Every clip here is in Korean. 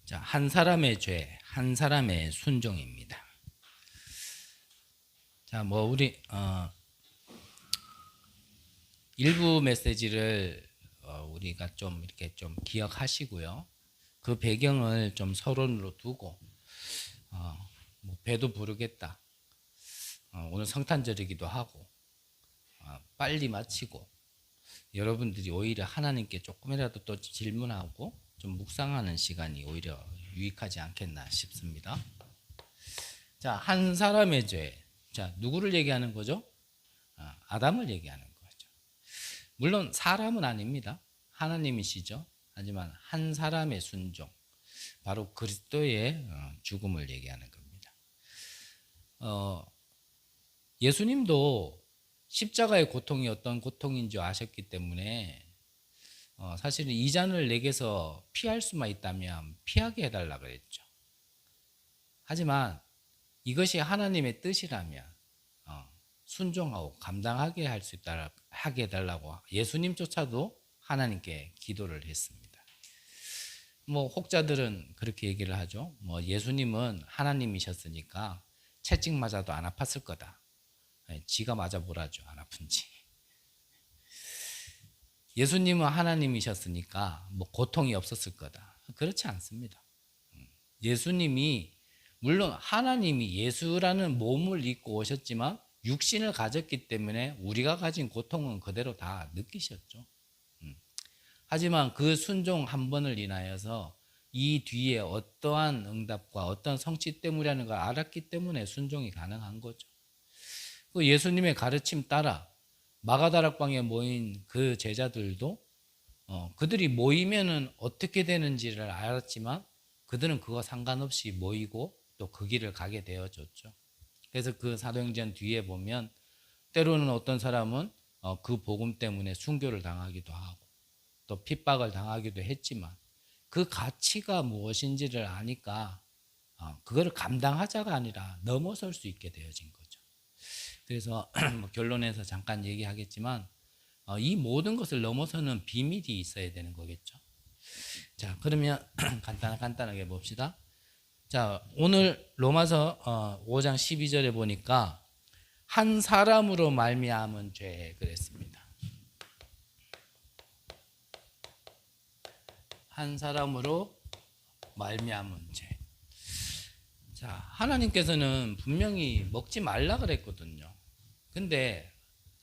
자, 한 사람의 죄, 한 사람의 순종입니다. 자, 우리 일부 메시지를 우리가 좀 이렇게 좀 기억하시고요. 그 배경을 좀 서론으로 두고 배도 부르겠다. 오늘 성탄절이기도 하고 빨리 마치고 여러분들이 오히려 하나님께 조금이라도 또 질문하고 좀 묵상하는 시간이 오히려 유익하지 않겠나 싶습니다. 자, 한 사람의 죄. 자, 누구를 얘기하는 거죠? 아담을 얘기하는 거죠. 물론 사람은 아닙니다. 하나님이시죠. 하지만 한 사람의 순종, 바로 그리스도의 죽음을 얘기하는 겁니다. 예수님도 십자가의 고통이 어떤 고통인지 아셨기 때문에 사실은 이 잔을 내게서 피할 수만 있다면 피하게 해달라 그랬죠. 하지만 이것이 하나님의 뜻이라면 순종하고 감당하게 할 수 있다 하게 해달라고 예수님조차도 하나님께 기도를 했습니다. 혹자들은 그렇게 얘기를 하죠. 예수님은 하나님이셨으니까 채찍 맞아도 안 아팠을 거다. 지가 맞아 보라죠, 안 아픈지. 예수님은 하나님이셨으니까 고통이 없었을 거다. 그렇지 않습니다. 예수님이 물론 하나님이 예수라는 몸을 입고 오셨지만 육신을 가졌기 때문에 우리가 가진 고통은 그대로 다 느끼셨죠. 하지만 그 순종 한 번을 인하여서 이 뒤에 어떠한 응답과 어떤 성취 때문이라는 걸 알았기 때문에 순종이 가능한 거죠. 그 예수님의 가르침 따라 마가다락방에 모인 그 제자들도 그들이 모이면은 어떻게 되는지를 알았지만 그들은 그거 상관없이 모이고 또 그 길을 가게 되어졌죠. 그래서 그 사도행전 뒤에 보면 때로는 어떤 사람은 그 복음 때문에 순교를 당하기도 하고 또 핍박을 당하기도 했지만 그 가치가 무엇인지를 아니까 그거를 감당하자가 아니라 넘어설 수 있게 되어진 거죠. 그래서 결론에서 잠깐 얘기하겠지만 이 모든 것을 넘어서는 비밀이 있어야 되는 거겠죠. 자, 그러면 간단하게 봅시다. 자, 오늘 로마서 5장 12절에 보니까 한 사람으로 말미암은 죄 그랬습니다. 한 사람으로 말미암은 죄. 자, 하나님께서는 분명히 먹지 말라 그랬거든요. 근데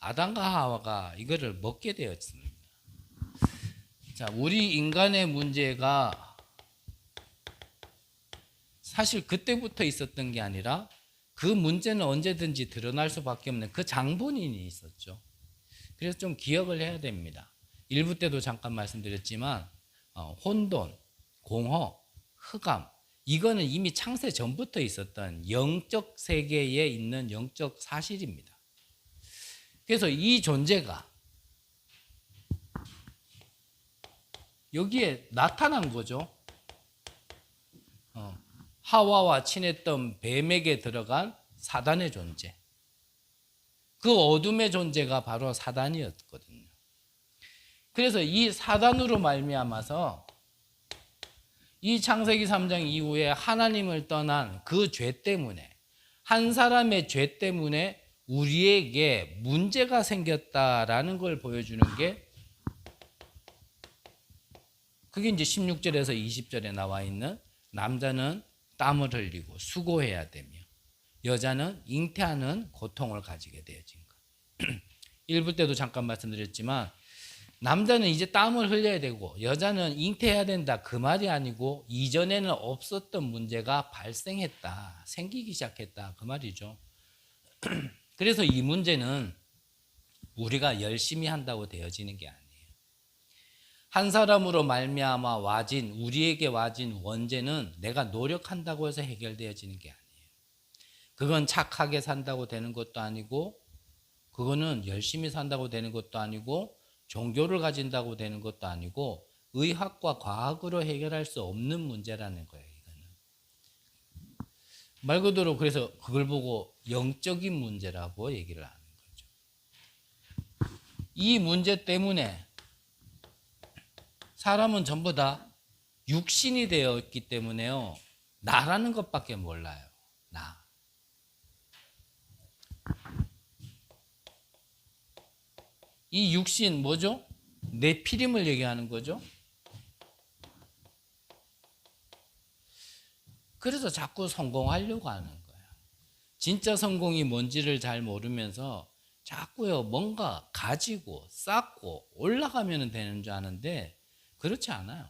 아담과 하와가 이거를 먹게 되었습니다. 자, 우리 인간의 문제가 사실 그때부터 있었던 게 아니라 그 문제는 언제든지 드러날 수밖에 없는 그 장본인이 있었죠. 그래서 좀 기억을 해야 됩니다. 1부 때도 잠깐 말씀드렸지만 혼돈, 공허, 흑암 이거는 이미 창세 전부터 있었던 영적 세계에 있는 영적 사실입니다. 그래서 이 존재가 여기에 나타난 거죠. 하와와 친했던 뱀에게 들어간 사단의 존재. 그 어둠의 존재가 바로 사단이었거든요. 그래서 이 사단으로 말미암아서 이 창세기 3장 이후에 하나님을 떠난 그 죄 때문에 한 사람의 죄 때문에 우리에게 문제가 생겼다라는 걸 보여주는 게 그게 이제 16절에서 20절에 나와 있는 남자는 땀을 흘리고 수고해야 되며 여자는 잉태하는 고통을 가지게 되어진 것. 1부 때도 잠깐 말씀드렸지만 남자는 이제 땀을 흘려야 되고 여자는 잉태해야 된다 그 말이 아니고 이전에는 없었던 문제가 발생했다, 생기기 시작했다 그 말이죠. 그래서 이 문제는 우리가 열심히 한다고 되어지는 게 아니에요. 한 사람으로 말미암아 우리에게 와진 원죄는 내가 노력한다고 해서 해결되어지는 게 아니에요. 그건 착하게 산다고 되는 것도 아니고 그거는 열심히 산다고 되는 것도 아니고 종교를 가진다고 되는 것도 아니고 의학과 과학으로 해결할 수 없는 문제라는 거예요. 이거는 말 그대로 그래서 그걸 보고 영적인 문제라고 얘기를 하는 거죠. 이 문제 때문에 사람은 전부 다 육신이 되어 있기 때문에요. 나라는 것밖에 몰라요. 나. 이 육신 뭐죠? 내 피림을 얘기하는 거죠. 그래서 자꾸 성공하려고 하는 거예요. 진짜 성공이 뭔지를 잘 모르면서 자꾸요 뭔가 가지고 쌓고 올라가면 되는 줄 아는데 그렇지 않아요.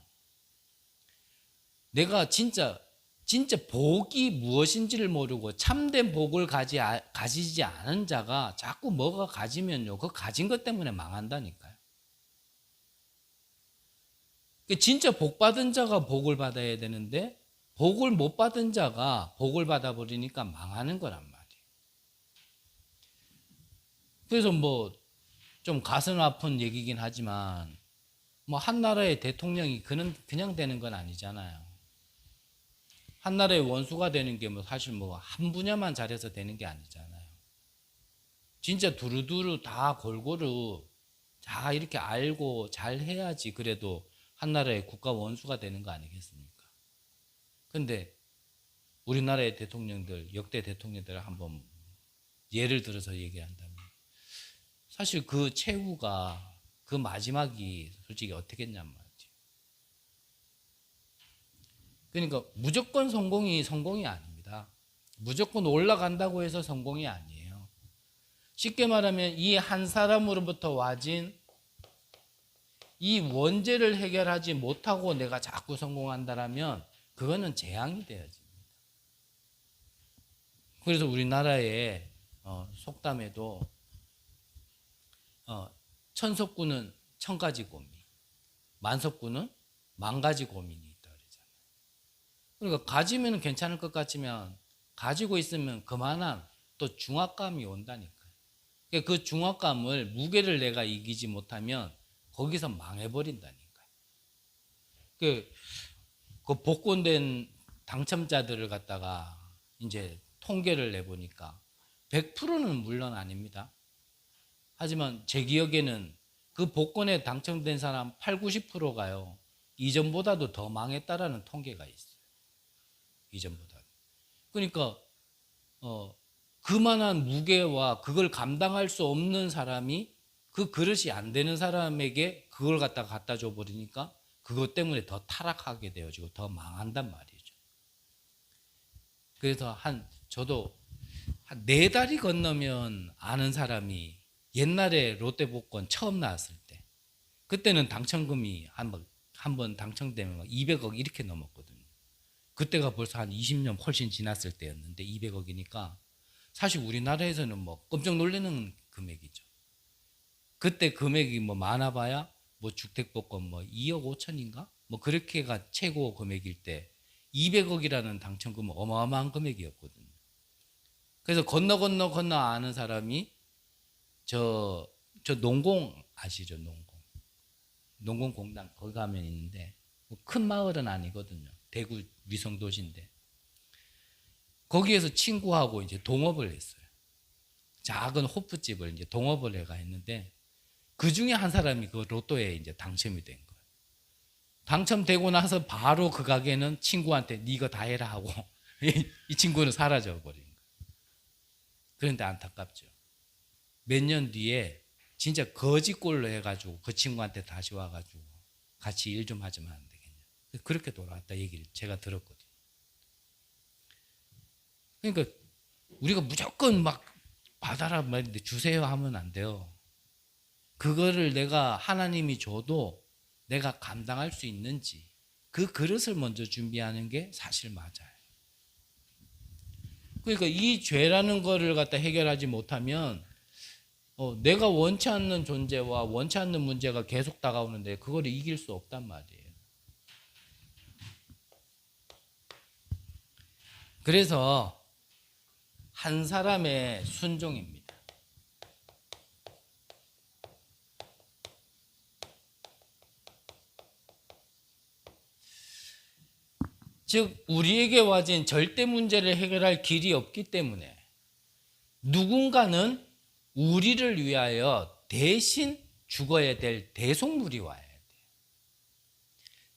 내가 진짜 복이 무엇인지를 모르고 참된 복을 가지지 않은 자가 자꾸 뭐가 가지면요 그 가진 것 때문에 망한다니까요. 진짜 복 받은 자가 복을 받아야 되는데 복을 못 받은 자가 복을 받아버리니까 망하는 거란 말이에요. 그래서 뭐 좀 가슴 아픈 얘기긴 하지만 뭐 한 나라의 대통령이 그냥 되는 건 아니잖아요. 한 나라의 원수가 되는 게 뭐 사실 뭐 한 분야만 잘해서 되는 게 아니잖아요. 진짜 두루두루 다 골고루 다 이렇게 알고 잘 해야지 그래도 한 나라의 국가 원수가 되는 거 아니겠습니까? 근데 우리나라의 대통령들, 역대 대통령들을 한번 예를 들어서 얘기한다면 사실 그 최후가 그 마지막이 솔직히 어떻겠냔 말이지. 그러니까 무조건 성공이 아닙니다. 무조건 올라간다고 해서 성공이 아니에요. 쉽게 말하면 이 한 사람으로부터 와진 이 원죄를 해결하지 못하고 내가 자꾸 성공한다라면 그거는 재앙이 되어집니다. 그래서 우리나라의 속담에도 천석구는 천가지 고민, 만석구는 만가지 고민이 있다 그러잖아요. 그러니까 가지면 괜찮을 것 같지만 가지고 있으면 그만한 또 중압감이 온다니까요. 그 중압감을 무게를 내가 이기지 못하면 거기서 망해버린다니까요. 그 복권된 당첨자들을 갖다가 이제 통계를 내보니까 100%는 물론 아닙니다. 하지만 제 기억에는 그 복권에 당첨된 사람 8, 90%가요. 이전보다도 더 망했다라는 통계가 있어요. 이전보다. 그러니까 그만한 무게와 그걸 감당할 수 없는 사람이 그 그릇이 안 되는 사람에게 그걸 갖다 줘 버리니까 그것 때문에 더 타락하게 되어지고 더 망한단 말이죠. 그래서 저도 한 4달이 건너면 아는 사람이 옛날에 롯데복권 처음 나왔을 때 그때는 당첨금이 한 번 당첨되면 200억 이렇게 넘었거든요. 그때가 벌써 한 20년 훨씬 지났을 때였는데 200억이니까 사실 우리나라에서는 뭐 깜짝 놀라는 금액이죠. 그때 금액이 뭐 많아봐야 뭐 주택복권 뭐 2억 5천인가? 뭐 그렇게가 최고 금액일 때 200억이라는 당첨금은 어마어마한 금액이었거든요. 그래서 건너 아는 사람이 저 농공 아시죠? 농공 공단 거기 가면 있는데 뭐 큰 마을은 아니거든요. 대구 위성도시인데 거기에서 친구하고 이제 동업을 했어요. 작은 호프집을 이제 동업을 해가 했는데 그 중에 한 사람이 그 로또에 이제 당첨이 된 거예요. 당첨되고 나서 바로 그 가게는 친구한테 네가 다 해라 하고 이 친구는 사라져 버린 거예요. 그런데 안타깝죠. 몇 년 뒤에 진짜 거지꼴로 해가지고 그 친구한테 다시 와가지고 같이 일 좀 하지만 안 되겠냐. 그렇게 돌아왔다 얘기를 제가 들었거든요. 그러니까 우리가 무조건 막 받아라 말인데 주세요 하면 안 돼요. 그거를 내가 하나님이 줘도 내가 감당할 수 있는지 그 그릇을 먼저 준비하는 게 사실 맞아요. 그러니까 이 죄라는 거를 갖다 해결하지 못하면 내가 원치 않는 존재와 원치 않는 문제가 계속 다가오는데 그걸 이길 수 없단 말이에요. 그래서 한 사람의 순종입니다. 즉 우리에게 와진 절대 문제를 해결할 길이 없기 때문에 누군가는 우리를 위하여 대신 죽어야 될 대속물이 와야 돼요.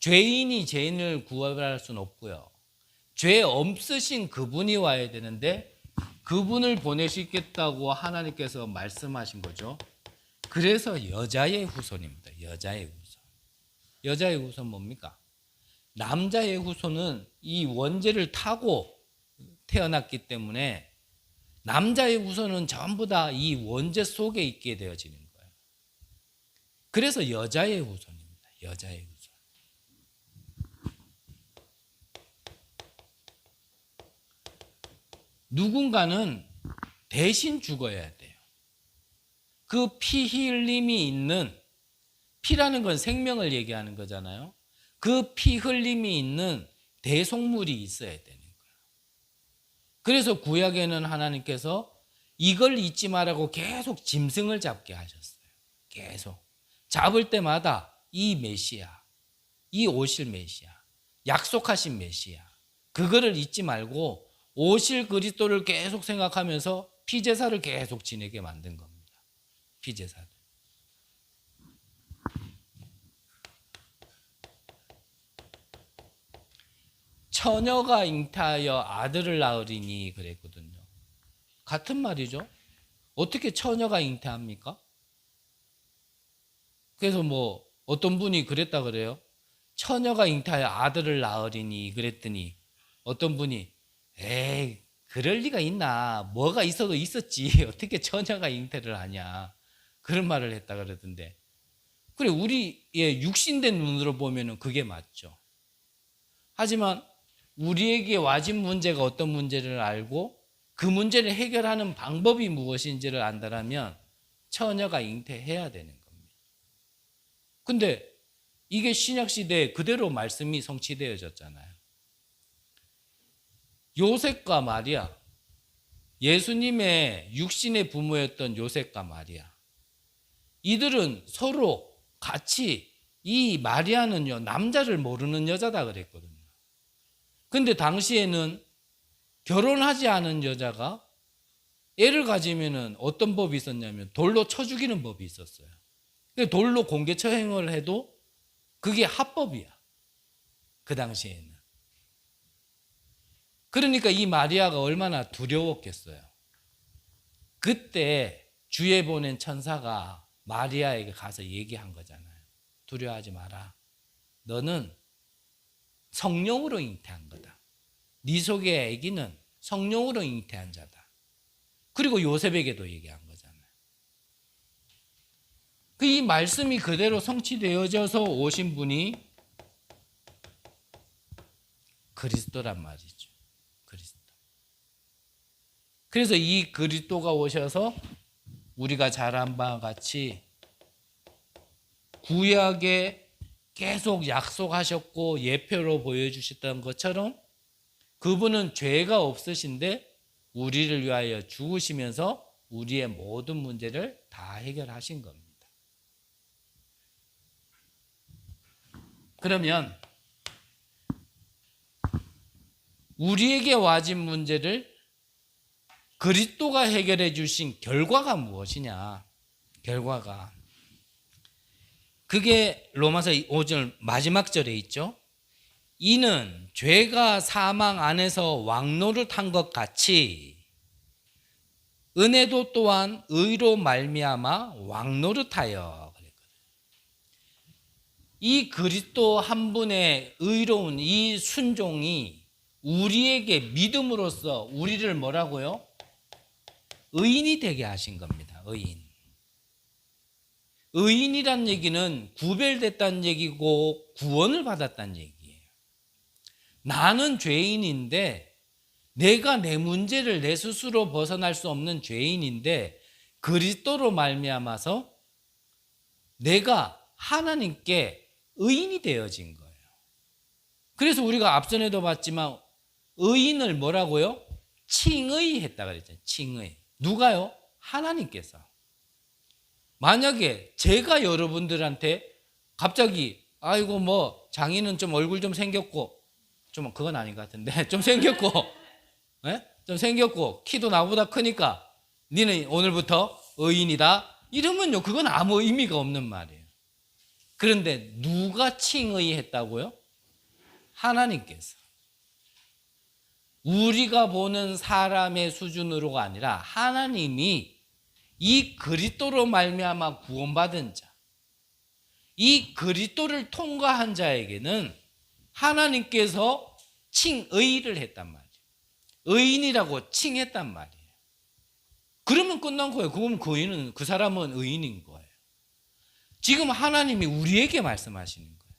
죄인이 죄인을 구원할 수는 없고요. 죄 없으신 그분이 와야 되는데 그분을 보내시겠다고 하나님께서 말씀하신 거죠. 그래서 여자의 후손입니다. 여자의 후손. 여자의 후손 뭡니까? 남자의 후손은 이 원죄를 타고 태어났기 때문에 남자의 후손은 전부 다 이 원죄 속에 있게 되어지는 거예요. 그래서 여자의 후손입니다. 여자의 후손. 누군가는 대신 죽어야 돼요. 그 피 흘림이 있는, 피라는 건 생명을 얘기하는 거잖아요. 그 피 흘림이 있는 대속물이 있어야 되는 거예요. 그래서 구약에는 하나님께서 이걸 잊지 말라고 계속 짐승을 잡게 하셨어요. 계속 잡을 때마다 이 메시아, 이 오실 메시아, 약속하신 메시아, 그거를 잊지 말고 오실 그리스도를 계속 생각하면서 피제사를 계속 지내게 만든 겁니다. 피제사를. 처녀가 잉태하여 아들을 낳으리니 그랬거든요. 같은 말이죠. 어떻게 처녀가 잉태합니까? 그래서 뭐 어떤 분이 그랬다 그래요. 처녀가 잉태하여 아들을 낳으리니 그랬더니 어떤 분이 에이, 그럴 리가 있나? 뭐가 있어도 있었지. 어떻게 처녀가 잉태를 하냐? 그런 말을 했다 그러던데. 그래, 우리의 육신된 눈으로 보면은 그게 맞죠. 하지만 우리에게 와진 문제가 어떤 문제를 알고 그 문제를 해결하는 방법이 무엇인지를 안다라면 처녀가 잉태해야 되는 겁니다. 근데 이게 신약 시대에 그대로 말씀이 성취되어졌잖아요. 요셉과 마리아, 예수님의 육신의 부모였던 요셉과 마리아, 이들은 서로 같이, 이 마리아는요 남자를 모르는 여자다 그랬거든요. 근데 당시에는 결혼하지 않은 여자가 애를 가지면은 어떤 법이 있었냐면 돌로 쳐 죽이는 법이 있었어요. 돌로 공개처형을 해도 그게 합법이야. 그 당시에는. 그러니까 이 마리아가 얼마나 두려웠겠어요. 그때 주에 보낸 천사가 마리아에게 가서 얘기한 거잖아요. 두려워하지 마라. 너는 성령으로 잉태한 거다. 네 속의 아기는 성령으로 잉태한 자다. 그리고 요셉에게도 얘기한 거잖아요. 이 말씀이 그대로 성취되어져서 오신 분이 그리스도란 말이죠. 그리스도. 그래서 이 그리스도가 오셔서 우리가 잘 안 바와 같이 구약에 계속 약속하셨고 예표로 보여주셨던 것처럼 그분은 죄가 없으신데 우리를 위하여 죽으시면서 우리의 모든 문제를 다 해결하신 겁니다. 그러면 우리에게 와진 문제를 그리스도가 해결해 주신 결과가 무엇이냐? 결과가. 그게 로마서 5절 마지막 절에 있죠. 이는 죄가 사망 안에서 왕노릇한 것 같이 은혜도 또한 의로 말미암아 왕노릇하여 그랬거든요. 이 그리스도 한 분의 의로운 이 순종이 우리에게 믿음으로써 우리를 뭐라고요? 의인이 되게 하신 겁니다. 의인. 의인이란 얘기는 구별됐다는 얘기고 구원을 받았다는 얘기예요. 나는 죄인인데 내가 내 문제를 내 스스로 벗어날 수 없는 죄인인데 그리스도로 말미암아서 내가 하나님께 의인이 되어진 거예요. 그래서 우리가 앞전에도 봤지만 의인을 뭐라고요? 칭의했다 그랬잖아요. 칭의. 누가요? 하나님께서. 만약에 제가 여러분들한테 갑자기 아이고 뭐 장인은 좀 얼굴 좀 생겼고 좀 그건 아닌 것 같은데 좀 생겼고 네? 좀 생겼고 키도 나보다 크니까 니는 오늘부터 의인이다 이러면요 그건 아무 의미가 없는 말이에요. 그런데 누가 칭의했다고요? 하나님께서. 우리가 보는 사람의 수준으로가 아니라 하나님이 이 그리스도로 말미암아 구원받은 자, 이 그리스도를 통과한 자에게는 하나님께서 칭의를 했단 말이에요. 의인이라고 칭했단 말이에요. 그러면 끝난 거예요. 그러면 그 사람은 의인인 거예요. 지금 하나님이 우리에게 말씀하시는 거예요.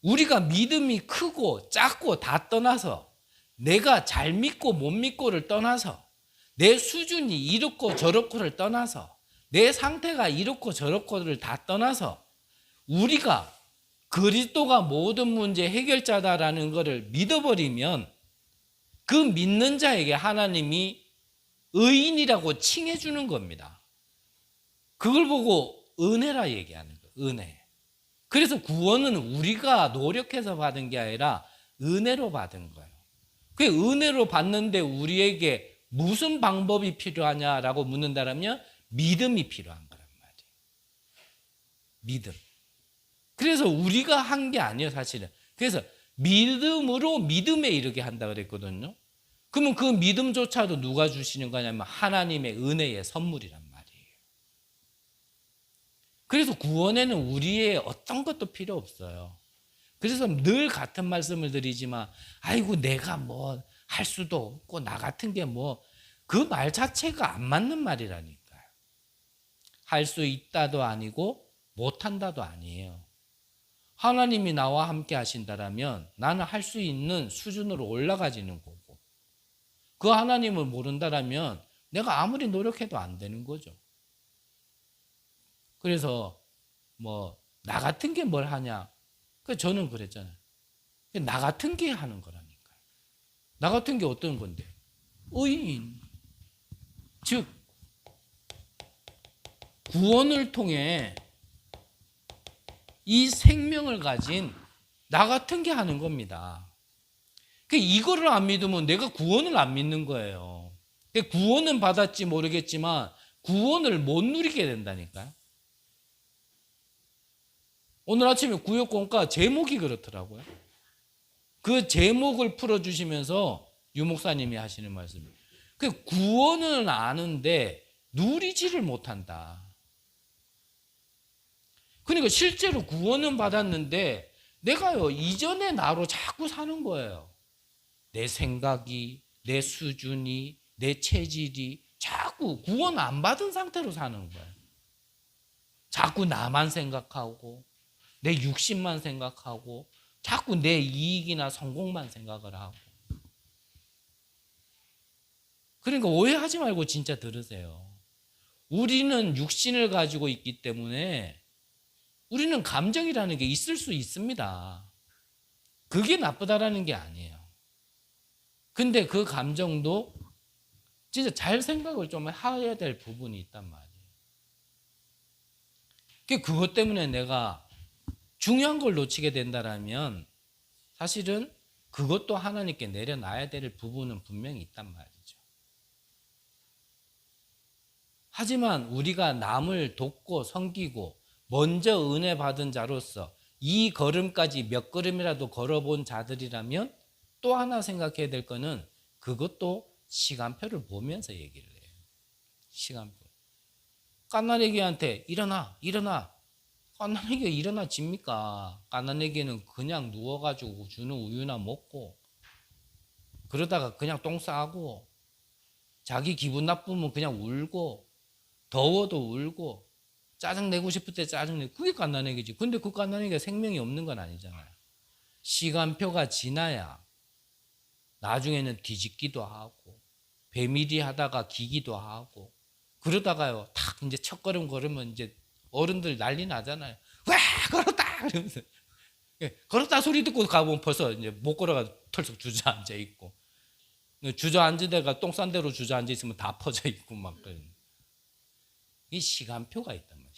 우리가 믿음이 크고 작고 다 떠나서, 내가 잘 믿고 못 믿고를 떠나서, 내 수준이 이렇고 저렇고를 떠나서, 내 상태가 이렇고 저렇고를 다 떠나서 우리가 그리스도가 모든 문제 해결자다라는 것을 믿어버리면 그 믿는 자에게 하나님이 의인이라고 칭해 주는 겁니다. 그걸 보고 은혜라 얘기하는 거예요. 은혜. 그래서 구원은 우리가 노력해서 받은 게 아니라 은혜로 받은 거예요. 그 은혜로 받는데 우리에게 무슨 방법이 필요하냐라고 묻는다면 믿음이 필요한 거란 말이에요. 믿음. 그래서 우리가 한 게 아니에요, 사실은. 그래서 믿음으로 믿음에 이르게 한다 그랬거든요. 그러면 그 믿음조차도 누가 주시는 거냐면 하나님의 은혜의 선물이란 말이에요. 그래서 구원에는 우리의 어떤 것도 필요 없어요. 그래서 늘 같은 말씀을 드리지만, 아이고 내가 뭐 할 수도 없고 나 같은 게 뭐, 그 말 자체가 안 맞는 말이라니까요. 할 수 있다도 아니고 못한다도 아니에요. 하나님이 나와 함께 하신다라면 나는 할 수 있는 수준으로 올라가지는 거고, 그 하나님을 모른다라면 내가 아무리 노력해도 안 되는 거죠. 그래서 뭐 나 같은 게 뭘 하냐, 저는 그랬잖아요. 나 같은 게 하는 거라니까요. 나 같은 게 어떤 건데? 의인. 즉 구원을 통해 이 생명을 가진 나 같은 게 하는 겁니다. 이거를 안 믿으면 내가 구원을 안 믿는 거예요. 구원은 받았지 모르겠지만 구원을 못 누리게 된다니까요. 오늘 아침에 구역공과 제목이 그렇더라고요. 그 제목을 풀어주시면서 유 목사님이 하시는 말씀이에요. 구원은 아는데 누리지를 못한다. 그러니까 실제로 구원은 받았는데 내가요 이전의 나로 자꾸 사는 거예요. 내 생각이, 내 수준이, 내 체질이 자꾸 구원 안 받은 상태로 사는 거예요. 자꾸 나만 생각하고 내 육신만 생각하고 자꾸 내 이익이나 성공만 생각을 하고. 그러니까 오해하지 말고 진짜 들으세요. 우리는 육신을 가지고 있기 때문에 우리는 감정이라는 게 있을 수 있습니다. 그게 나쁘다라는 게 아니에요. 근데 그 감정도 진짜 잘 생각을 좀 해야 될 부분이 있단 말이에요. 그것 때문에 내가 중요한 걸 놓치게 된다면 사실은 그것도 하나님께 내려놔야 될 부분은 분명히 있단 말이죠. 하지만 우리가 남을 돕고 섬기고 먼저 은혜 받은 자로서 이 걸음까지 몇 걸음이라도 걸어본 자들이라면 또 하나 생각해야 될 거는 그것도 시간표를 보면서 얘기를 해요. 시간표. 갓난아기한테 일어나. 갓난아기가 일어나집니까? 갓난아기는 그냥 누워가지고 주는 우유나 먹고 그러다가 그냥 똥 싸고 자기 기분 나쁘면 그냥 울고 더워도 울고 짜증내고 싶을 때 짜증내고, 그게 갓난아기지. 근데 그 갓난아기가 생명이 없는 건 아니잖아요. 시간표가 지나야 나중에는 뒤집기도 하고 배밀이 하다가 기기도 하고 그러다가요 탁 이제 첫 걸음 걸으면 이제 어른들 난리 나잖아요. 와 걸었다 이러면서 걸었다 소리 듣고 가보면 벌써 이제 못 걸어가 털썩 주저앉아 있고, 주저앉은 데가 똥 싼 대로 주저앉아 있으면 다 퍼져 있고 막 그런. 이 시간표가 있단 말이에요.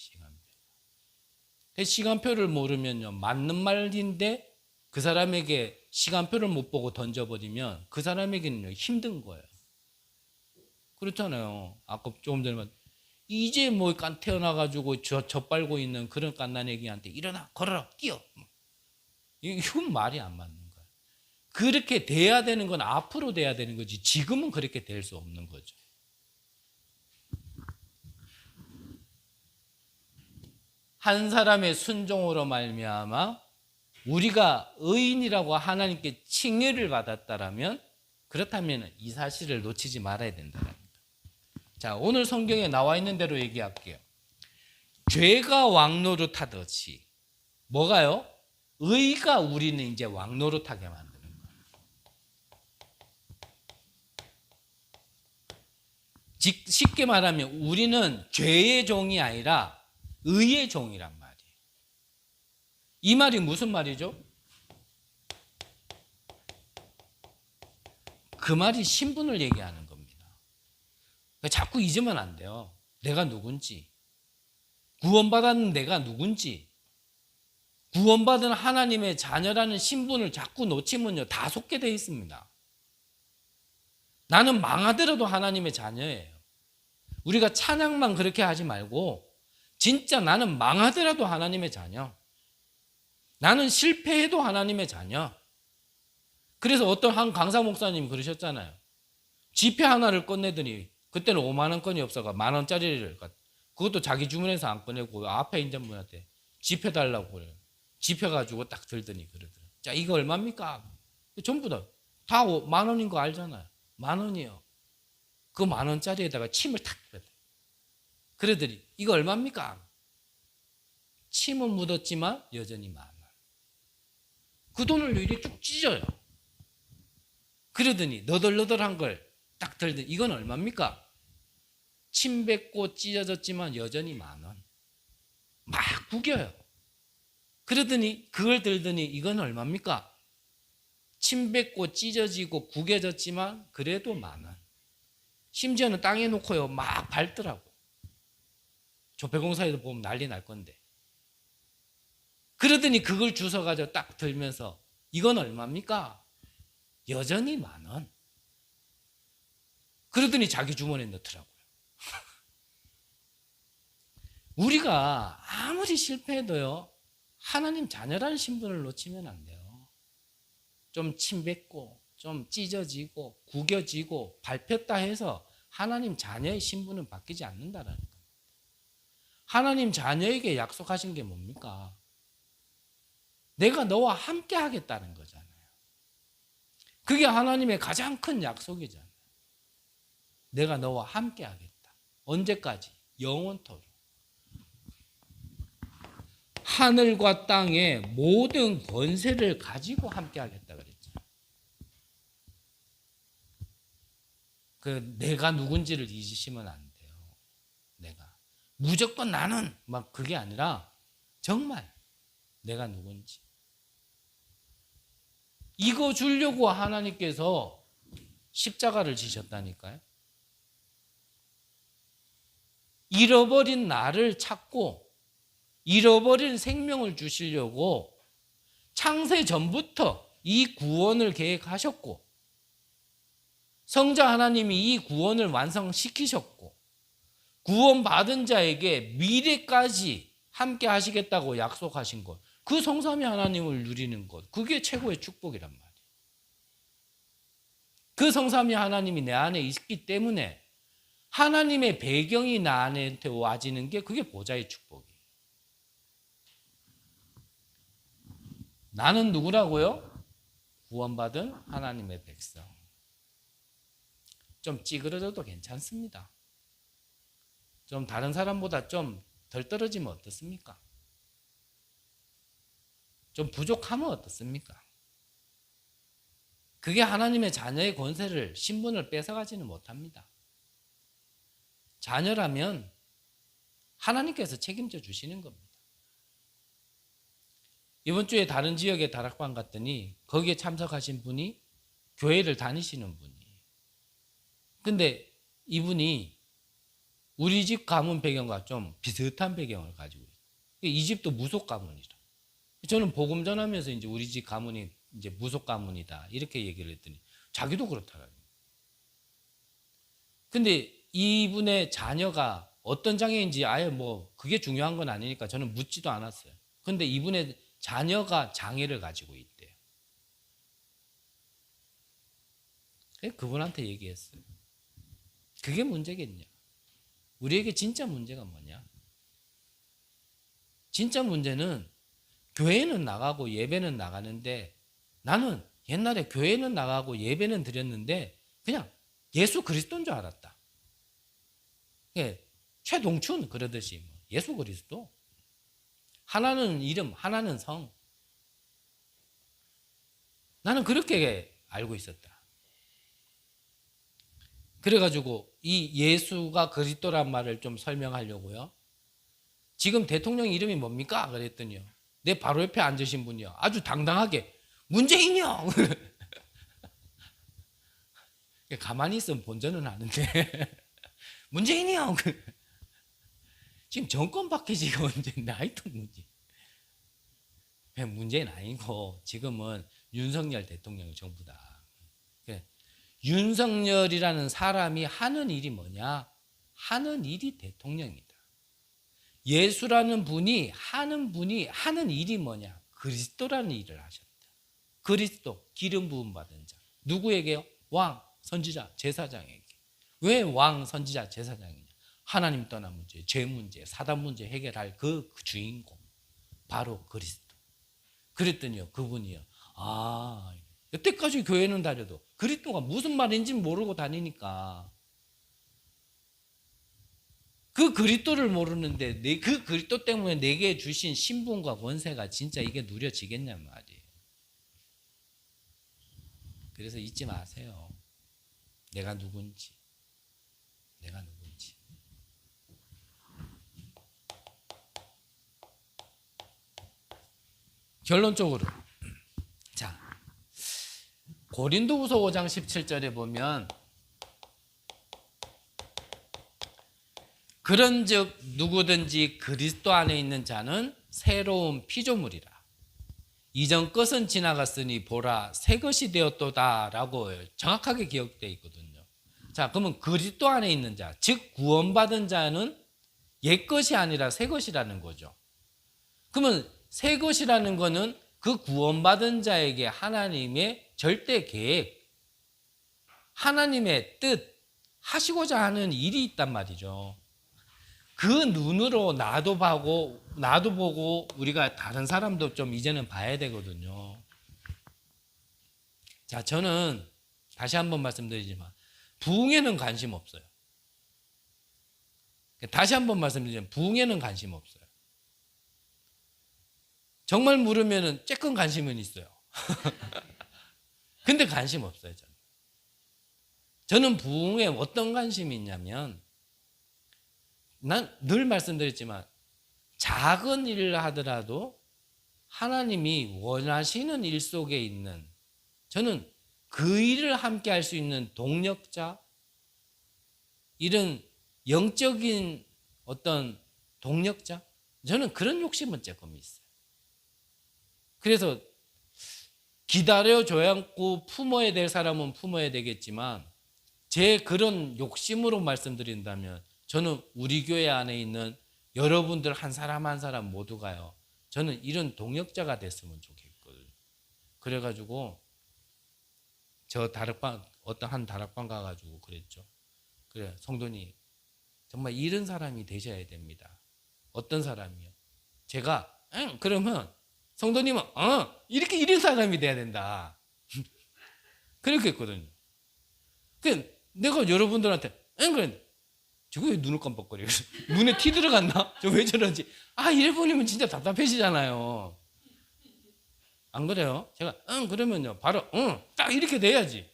시간표를 모르면요 맞는 말인데 그 사람에게 시간표를 못 보고 던져버리면 그 사람에게는 힘든 거예요. 그렇잖아요. 아까 조금 전에 이제 뭐 태어나가지고 젖빨고 있는 그런 갓난애기한테 일어나, 걸어라, 뛰어. 이건 말이 안 맞는 거예요. 그렇게 돼야 되는 건 앞으로 돼야 되는 거지 지금은 그렇게 될 수 없는 거죠. 한 사람의 순종으로 말미암아 우리가 의인이라고 하나님께 칭의를 받았다라면, 그렇다면 이 사실을 놓치지 말아야 된다는 거예요. 자, 오늘 성경에 나와 있는 대로 얘기할게요. 죄가 왕노릇하듯이 뭐가요? 의가 우리는 이제 왕노릇하게 만드는 거예요. 쉽게 말하면 우리는 죄의 종이 아니라 의의 종이란 말이에요. 이 말이 무슨 말이죠? 그 말이 신분을 얘기하는 겁니다. 자꾸 잊으면 안 돼요. 내가 누군지, 구원받았는 내가 누군지, 구원받은 하나님의 자녀라는 신분을 자꾸 놓치면요 다 속게 돼 있습니다. 나는 망하더라도 하나님의 자녀예요. 우리가 찬양만 그렇게 하지 말고 진짜 나는 망하더라도 하나님의 자녀, 나는 실패해도 하나님의 자녀. 그래서 어떤 한 강사 목사님이 그러셨잖아요. 지폐 하나를 꺼내더니 그때는 5만 원권이 없어가 10,000원짜리를 그것도 자기 주머니에서 안 꺼내고 앞에 있는 분한테 지폐 달라고 그래요. 지폐 가지고 딱 들더니 그러더라고요. 자, 이거 얼마입니까? 전부 다 10,000원인 거 알잖아요. 10,000원이요. 그 10,000원짜리에다가 침을 탁 빼요. 그러더니 이거 얼마입니까? 침은 묻었지만 여전히 10,000원. 그 돈을 이렇게 쭉 찢어요. 그러더니 너덜너덜한 걸 딱 들더니 이건 얼마입니까? 침 뱉고 찢어졌지만 여전히 10,000원. 막 구겨요. 그러더니 그걸 들더니 이건 얼마입니까? 침 뱉고 찢어지고 구겨졌지만 그래도 10,000원. 심지어는 땅에 놓고요 막 밟더라고. 조폐공사에도 보면 난리 날 건데. 그러더니 그걸 주워가지고 딱 들면서 이건 얼마입니까? 여전히 10,000원. 그러더니 자기 주머니에 넣더라고요. 우리가 아무리 실패해도요 하나님 자녀라는 신분을 놓치면 안 돼요. 좀 침뱉고 좀 찢어지고 구겨지고 밟혔다 해서 하나님 자녀의 신분은 바뀌지 않는다라는 거예요. 하나님 자녀에게 약속하신 게 뭡니까? 내가 너와 함께 하겠다는 거잖아요. 그게 하나님의 가장 큰 약속이잖아요. 내가 너와 함께 하겠다. 언제까지? 영원토록. 하늘과 땅의 모든 권세를 가지고 함께 하겠다 그랬죠. 내가 누군지를 잊으시면 안 돼요. 내가 무조건 나는 막 그게 아니라 정말 내가 누군지. 이거 주려고 하나님께서 십자가를 지셨다니까요. 잃어버린 나를 찾고 잃어버린 생명을 주시려고 창세 전부터 이 구원을 계획하셨고 성자 하나님이 이 구원을 완성시키셨고 구원받은 자에게 미래까지 함께 하시겠다고 약속하신 것, 그 성삼위 하나님을 누리는 것, 그게 최고의 축복이란 말이에요. 그 성삼위 하나님이 내 안에 있기 때문에 하나님의 배경이 나한테 와지는 게 그게 보좌의 축복이에요. 나는 누구라고요? 구원받은 하나님의 백성. 좀 찌그러져도 괜찮습니다. 좀 다른 사람보다 좀 덜 떨어지면 어떻습니까? 좀 부족하면 어떻습니까? 그게 하나님의 자녀의 권세를, 신분을 뺏어가지는 못합니다. 자녀라면 하나님께서 책임져 주시는 겁니다. 이번 주에 다른 지역의 다락방 갔더니 거기에 참석하신 분이 교회를 다니시는 분이에요. 근데 이분이 우리 집 가문 배경과 좀 비슷한 배경을 가지고 있어요. 이 집도 무속 가문이라. 저는 복음 전하면서 이제 우리 집 가문이 이제 무속 가문이다 이렇게 얘기를 했더니 자기도 그렇더라고요. 근데 이분의 자녀가 어떤 장애인지 아예 뭐 그게 중요한 건 아니니까 저는 묻지도 않았어요. 근데 이분의 자녀가 장애를 가지고 있대요. 그래서 그분한테 얘기했어요. 그게 문제겠냐? 우리에게 진짜 문제가 뭐냐? 진짜 문제는 교회는 나가고 예배는 나가는데 나는 옛날에 교회는 나가고 예배는 드렸는데 그냥 예수 그리스도인 줄 알았다. 예, 최동춘 그러듯이 뭐 예수 그리스도. 하나는 이름, 하나는 성. 나는 그렇게 알고 있었다. 그래가지고 이 예수가 그리스도란 말을 좀 설명하려고요. 지금 대통령 이름이 뭡니까? 그랬더니요. 내 바로 옆에 앉으신 분이요. 아주 당당하게 문재인이요. 가만히 있으면 본전은 아는데 문재인이요. 지금 정권 바뀌지가 언제 나이도 문제. 문재인 아니고 지금은 윤석열 대통령 정부다. 윤석열이라는 사람이 하는 일이 뭐냐? 하는 일이 대통령이다. 예수라는 분이 하는 일이 뭐냐? 그리스도라는 일을 하셨다. 그리스도, 기름 부음 받은 자. 누구에게요? 왕, 선지자, 제사장에게. 왜 왕, 선지자, 제사장이냐? 하나님 떠난 문제, 죄 문제, 사단 문제 해결할 그 주인공. 바로 그리스도. 그랬더니요, 그분이요. 아, 여태까지 교회는 다녀도 그리스도가 무슨 말인지 모르고 다니니까 그 그리스도를 모르는데 그 그리스도 때문에 내게 주신 신분과 권세가 진짜 이게 누려지겠냔 말이에요. 그래서 잊지 마세요. 내가 누군지. 내가 누군지. 결론적으로 자, 고린도후서 5장 17절에 보면 그런즉 누구든지 그리스도 안에 있는 자는 새로운 피조물이라. 이전 것은 지나갔으니 보라 새 것이 되었도다라고 정확하게 기억되어 있거든요. 자, 그러면 그리스도 안에 있는 자, 즉 구원받은 자는 옛 것이 아니라 새 것이라는 거죠. 그러면 새 것이라는 거는 그 구원받은 자에게 하나님의 절대 계획, 하나님의 뜻, 하시고자 하는 일이 있단 말이죠. 그 눈으로 나도 보고 우리가 다른 사람도 좀 이제는 봐야 되거든요. 자, 저는 다시 한번 말씀드리지만 부흥에는 관심 없어요. 다시 한번 말씀드리지만 부흥에는 관심 없어요. 정말 물으면은 쬐끔 관심은 있어요. 근데 관심 없어요, 저는. 저는 부흥에 어떤 관심이 있냐면 난 늘 말씀드렸지만 작은 일을 하더라도 하나님이 원하시는 일 속에 있는 저는 그 일을 함께 할 수 있는 동력자 이런 영적인 어떤 동력자 저는 그런 욕심은 조금 있어요. 그래서 기다려줘야 하고 품어야 될 사람은 품어야 되겠지만 제 그런 욕심으로 말씀드린다면 저는 우리 교회 안에 있는 여러분들 한 사람 한 사람 모두가요. 저는 이런 동역자가 됐으면 좋겠거든요. 그래가지고 저 다락방 어떤 한 다락방 가가지고 그랬죠. 그래 성도님 정말 이런 사람이 되셔야 됩니다. 어떤 사람이요? 제가 그러면 성도님은 이렇게 이런 사람이 돼야 된다. 그렇게 했거든요. 내가 여러분들한테 그래 저거 왜 눈을 깜빡거려? 눈에 티 들어갔나? 저 왜 저런지. 이래 보면 진짜 답답해지잖아요. 안 그래요? 제가 그러면요 바로 딱 이렇게 돼야지.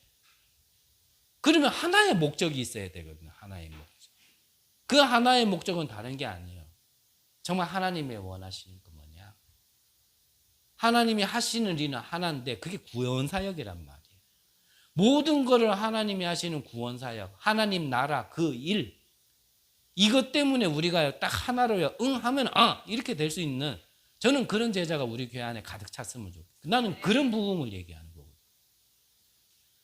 그러면 하나의 목적이 있어야 되거든요. 하나의 목적. 그 하나의 목적은 다른 게 아니에요. 정말 하나님의 원하시는 거 뭐냐? 하나님이 하시는 일은 하나인데 그게 구원사역이란 말이에요. 모든 것을 하나님이 하시는 구원사역, 하나님 나라 그 일, 이것 때문에 우리가 딱 하나로 하면 이렇게 될 수 있는 저는 그런 제자가 우리 교회 안에 가득 찼으면 좋겠어요. 나는 그런 부흥을 얘기하는 거거든요.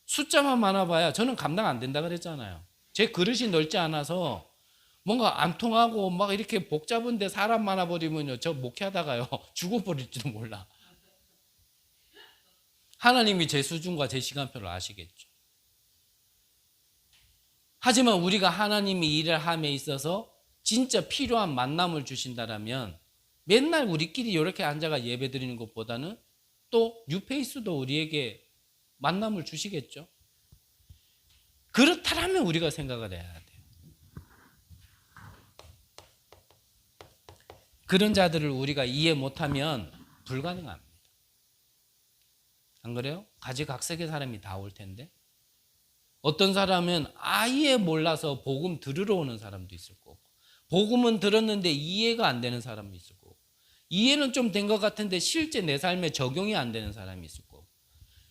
숫자만 많아봐야 저는 감당 안 된다 그랬잖아요. 제 그릇이 넓지 않아서 뭔가 안 통하고 막 이렇게 복잡한데 사람 많아 버리면요, 저 목회하다가요 죽어버릴지도 몰라. 하나님이 제 수준과 제 시간표를 아시겠죠. 하지만 우리가 하나님이 일을 함에 있어서 진짜 필요한 만남을 주신다라면 맨날 우리끼리 이렇게 앉아가 예배 드리는 것보다는 또 뉴페이스도 우리에게 만남을 주시겠죠. 그렇다면 우리가 생각을 해야 돼요. 그런 자들을 우리가 이해 못하면 불가능합니다. 안 그래요? 가지각색의 사람이 다 올 텐데. 어떤 사람은 아예 몰라서 복음 들으러 오는 사람도 있을 거고, 복음은 들었는데 이해가 안 되는 사람도 있을 거고, 이해는 좀 된 것 같은데 실제 내 삶에 적용이 안 되는 사람이 있을 거고,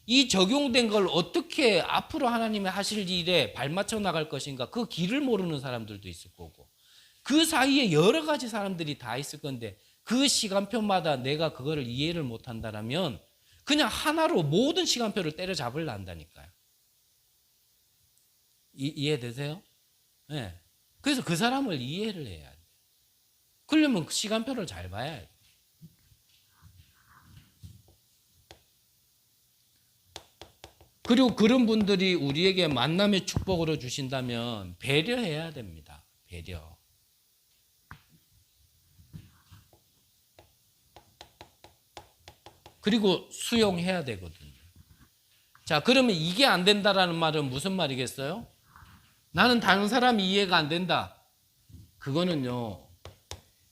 이 적용된 걸 어떻게 앞으로 하나님이 하실 일에 발맞춰 나갈 것인가, 그 길을 모르는 사람들도 있을 거고, 그 사이에 여러 가지 사람들이 다 있을 건데 그 시간표마다 내가 그거를 이해를 못한다면 그냥 하나로 모든 시간표를 때려잡으려 한다니까요. 이해되세요? 네. 그래서 그 사람을 이해를 해야 돼요. 그러려면 그 시간표를 잘 봐야 돼요. 그리고 그런 분들이 우리에게 만남의 축복으로 주신다면 배려해야 됩니다. 배려. 그리고 수용해야 되거든요. 자, 그러면 이게 안 된다라는 말은 무슨 말이겠어요? 나는 다른 사람이 이해가 안 된다. 그거는요,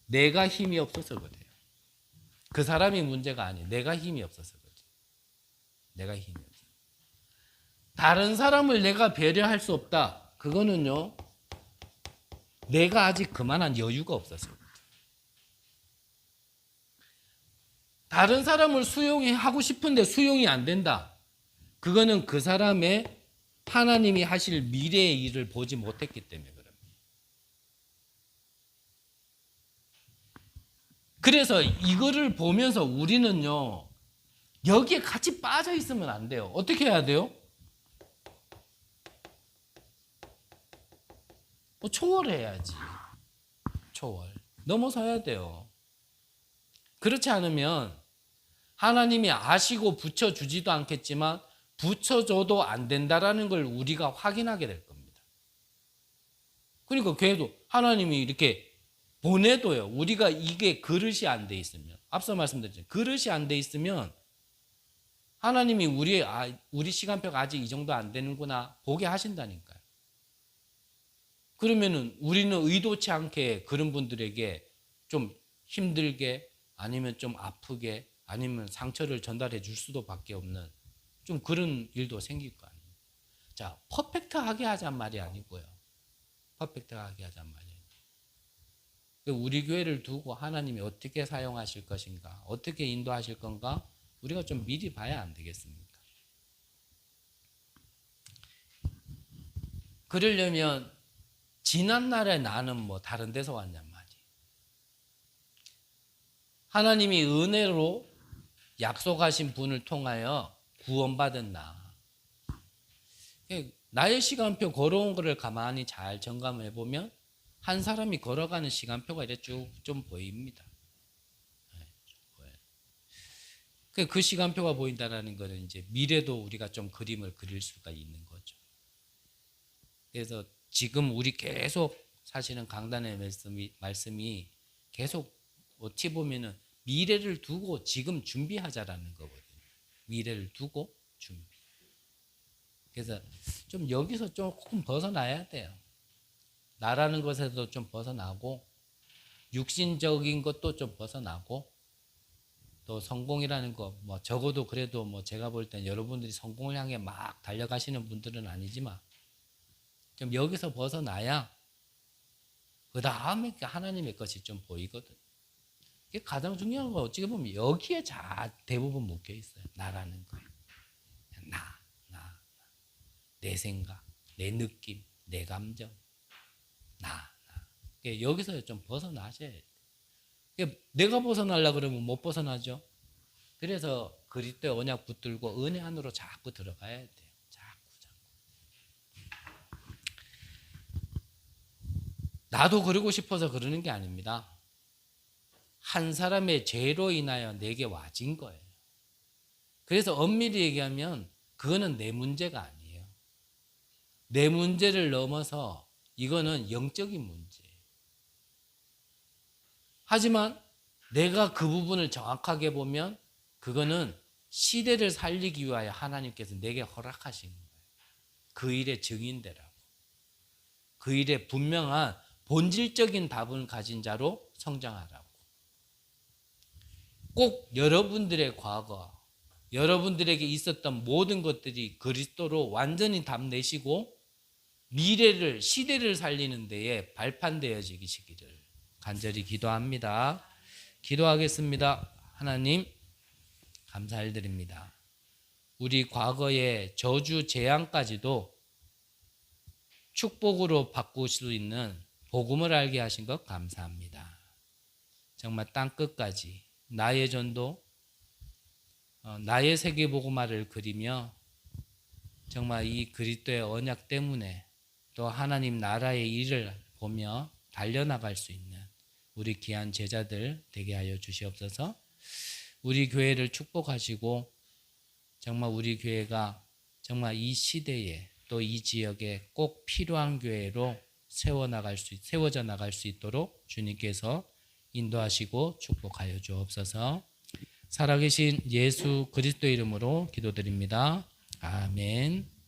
내가 힘이 없어서 그래요. 그 사람이 문제가 아니에요. 내가 힘이 없어서 그렇죠. 내가 힘이 없어서. 다른 사람을 내가 배려할 수 없다. 그거는요, 내가 아직 그만한 여유가 없어서 그렇죠. 다른 사람을 수용하고 싶은데 수용이 안 된다. 그거는 그 사람의 하나님이 하실 미래의 일을 보지 못했기 때문에 그럽니다. 그래서 이거를 보면서 우리는요, 여기에 같이 빠져 있으면 안 돼요. 어떻게 해야 돼요? 초월해야지. 초월. 넘어서야 돼요. 그렇지 않으면 하나님이 아시고 붙여주지도 않겠지만 붙여줘도 안 된다라는 걸 우리가 확인하게 될 겁니다. 그러니까 걔도 하나님이 이렇게 보내도요, 우리가 이게 그릇이 안 돼 있으면, 앞서 말씀드렸죠, 그릇이 안 돼 있으면 하나님이 우리 시간표가 아직 이 정도 안 되는구나 보게 하신다니까요. 그러면은 우리는 의도치 않게 그런 분들에게 좀 힘들게, 아니면 좀 아프게, 아니면 상처를 전달해 줄 수도 밖에 없는 좀 그런 일도 생길 거 아니에요. 자, 퍼펙트하게 하자는 말이 아니고요. 퍼펙트하게 하자는 말이 아니에요. 우리 교회를 두고 하나님이 어떻게 사용하실 것인가, 어떻게 인도하실 건가, 우리가 좀 미리 봐야 안 되겠습니까? 그러려면 지난날에 나는 뭐 다른 데서 왔냔 말이에요. 하나님이 은혜로 약속하신 분을 통하여 구원받은 나. 나의 시간표 걸어온 거를 가만히 잘 점검해 보면 한 사람이 걸어가는 시간표가 이렇게 쭉 좀 보입니다. 그 시간표가 보인다는 것은 이제 미래도 우리가 좀 그림을 그릴 수가 있는 거죠. 그래서 지금 우리 계속 사실은 강단의 말씀이 계속 어찌 보면은 미래를 두고 지금 준비하자라는 거거든요. 미래를 두고 준비. 그래서 좀 여기서 조금 벗어나야 돼요. 나라는 것에서 좀 벗어나고, 육신적인 것도 좀 벗어나고, 또 성공이라는 거, 뭐 적어도 그래도 뭐 제가 볼 땐 여러분들이 성공을 향해 막 달려가시는 분들은 아니지만 좀 여기서 벗어나야 그 다음에 하나님의 것이 좀 보이거든. 이게 가장 중요한 거 어찌 보면 여기에 대부분 묶여 있어요. 나라는 거예요. 나. 내 생각, 내 느낌, 내 감정, 나. 여기서 좀 벗어나셔야 돼요. 내가 벗어나려고 그러면 못 벗어나죠. 그래서 그리스도의 언약 붙들고 은혜 안으로 자꾸 들어가야 돼요. 자꾸. 나도 그러고 싶어서 그러는 게 아닙니다. 한 사람의 죄로 인하여 내게 와진 거예요. 그래서 엄밀히 얘기하면 그거는 내 문제가 아니에요. 내 문제를 넘어서 이거는 영적인 문제예요. 하지만 내가 그 부분을 정확하게 보면 그거는 시대를 살리기 위하여 하나님께서 내게 허락하신 거예요. 그 일의 증인되라고. 그 일에 분명한 본질적인 답을 가진 자로 성장하라고. 꼭 여러분들의 과거, 여러분들에게 있었던 모든 것들이 그리스도로 완전히 답내시고 미래를, 시대를 살리는 데에 발판되어지기를 간절히 기도합니다. 기도하겠습니다. 하나님, 감사드립니다. 우리 과거의 저주 재앙까지도 축복으로 바꿀 수 있는 복음을 알게 하신 것 감사합니다. 정말 땅끝까지 나의 전도, 나의 세계복음화를 그리며 정말 이 그리스도의 언약 때문에 또 하나님 나라의 일을 보며 달려나갈 수 있는 우리 귀한 제자들 되게 하여 주시옵소서. 우리 교회를 축복하시고 정말 우리 교회가 정말 이 시대에 또 이 지역에 꼭 필요한 교회로 세워져 나갈 수 있도록 주님께서 인도하시고 축복하여 주옵소서. 살아계신 예수 그리스도 이름으로 기도드립니다. 아멘.